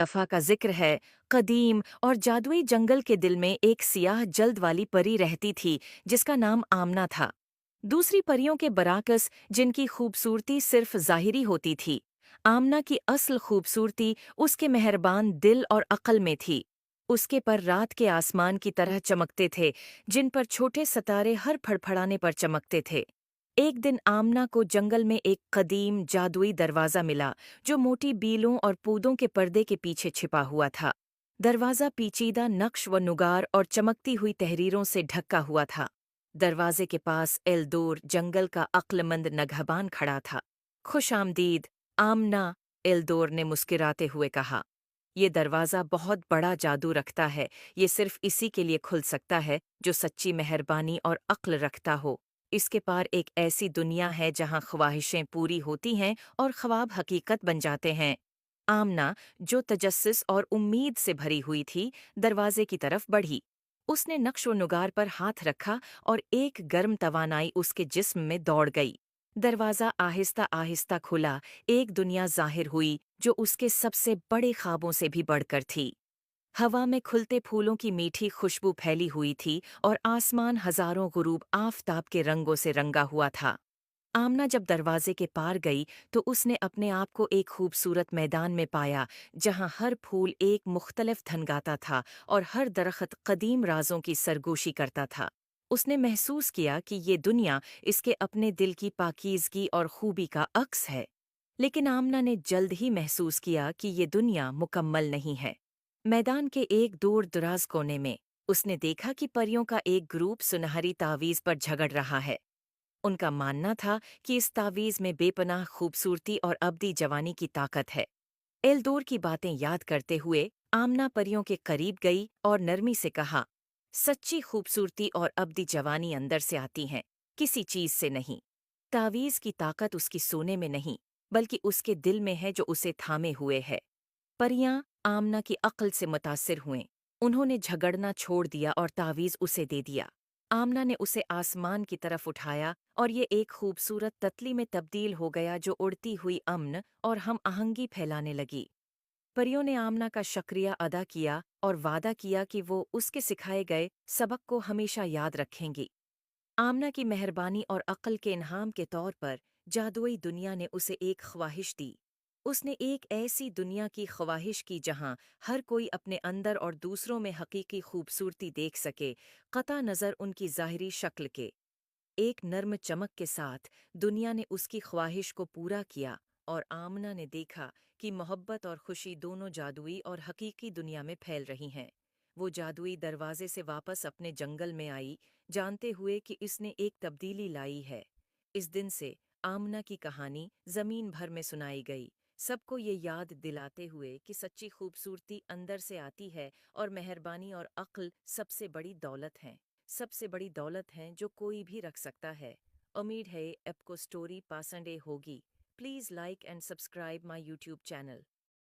दफा का जिक्र है। कदीम और जादुई जंगल के दिल में एक सियाह जल्द वाली परी रहती थी जिसका नाम आमना था। दूसरी परियों के बराकस, जिनकी खूबसूरती सिर्फ ज़ाहिरी होती थी, आमना की असल खूबसूरती उसके मेहरबान दिल और अक्ल में थी। उसके पर रात के आसमान की तरह चमकते थे, जिन पर छोटे सितारे हर फड़फड़ाने पर चमकते थे। एक दिन आमना को जंगल में एक कदीम जादुई दरवाज़ा मिला, जो मोटी बीलों और पौधों के पर्दे के पीछे छिपा हुआ था। दरवाज़ा पेचीदा नक्श व नुगार और चमकती हुई तहरीरों से ढका हुआ था। दरवाजे के पास एल्दोर, जंगल का अक्लमंद नगहबान, खड़ा था। खुश आमदीद, आमना, एल्दोर ने मुस्कुराते हुए कहा। ये दरवाज़ा बहुत बड़ा जादू रखता है। ये सिर्फ इसी के लिए खुल सकता है जो सच्ची मेहरबानी और अक्ल रखता हो। इसके पार एक ऐसी दुनिया है जहाँ ख्वाहिशें पूरी होती हैं और ख्वाब हकीकत बन जाते हैं। आमना, जो तजस्सुस और उम्मीद से भरी हुई थी, दरवाजे की तरफ बढ़ी। उसने नक्श व नुगार पर हाथ रखा और एक गर्म तवानाई उसके जिस्म में दौड़ गई। दरवाज़ा आहिस्ता आहिस्ता खुला। एक दुनिया ज़ाहिर हुई जो उसके सबसे बड़े ख्वाबों से भी बढ़कर थी। हवा में खुलते फूलों की मीठी खुशबू फैली हुई थी और आसमान हजारों गुरूब आफताब के रंगों से रंगा हुआ था। आमना जब दरवाजे के पार गई तो उसने अपने आप को एक खूबसूरत मैदान में पाया, जहां हर फूल एक मुख्तलिफ धन गाता था और हर दरख्त कदीम राजों की सरगोशी करता था। उसने महसूस किया कि ये दुनिया इसके अपने दिल की पाकीज़गी और खूबी का अक्स है। लेकिन आमना ने जल्द ही महसूस किया कि ये दुनिया मुकम्मल नहीं है। मैदान के एक दूर दराज कोने में उसने देखा कि परियों का एक ग्रुप सुनहरी तावीज़ पर झगड़ रहा है। उनका मानना था कि इस तावीज़ में बेपनाह खूबसूरती और अब्दी जवानी की ताकत है। एल्दोर की बातें याद करते हुए आमना परियों के करीब गई और नरमी से कहा, सच्ची खूबसूरती और अब्दी जवानी अंदर से आती हैं, किसी चीज से नहीं। तावीज़ की ताकत उसकी सोने में नहीं, बल्कि उसके दिल में है जो उसे थामे हुए है। परियां आमना की अक्ल से मुतासिर हुएं। उन्होंने झगड़ना छोड़ दिया और तावीज़ उसे दे दिया। आमना ने उसे आसमान की तरफ उठाया और ये एक खूबसूरत ततली में तब्दील हो गया जो उड़ती हुई अमन और हम आहंगी फैलाने लगी। परियों ने आमना का शुक्रिया अदा किया और वादा किया कि वो उसके सिखाए गए सबक को हमेशा याद रखेंगी। आमना की मेहरबानी और अक्ल के इनाम के तौर पर जादुई दुनिया ने उसे एक ख्वाहिश दी। उसने एक ऐसी दुनिया की ख्वाहिश की जहां हर कोई अपने अंदर और दूसरों में हकीकी खूबसूरती देख सके, कता नज़र उनकी ज़ाहिरी शक्ल के। एक नर्म चमक के साथ दुनिया ने उसकी ख्वाहिश को पूरा किया और आमना ने देखा कि मोहब्बत और खुशी दोनों जादुई और हकीकी दुनिया में फैल रही हैं। वो जादुई दरवाजे से वापस अपने जंगल में आई, जानते हुए कि इसने एक तब्दीली लाई है। इस दिन से आमना की कहानी जमीन भर में सुनाई गई, सबको ये याद दिलाते हुए कि सच्ची खूबसूरती अंदर से आती है और मेहरबानी और अक्ल सबसे बड़ी दौलत हैं जो कोई भी रख सकता है। उम्मीद है आपको स्टोरी पसंद होगी। Please like and subscribe my YouTube channel.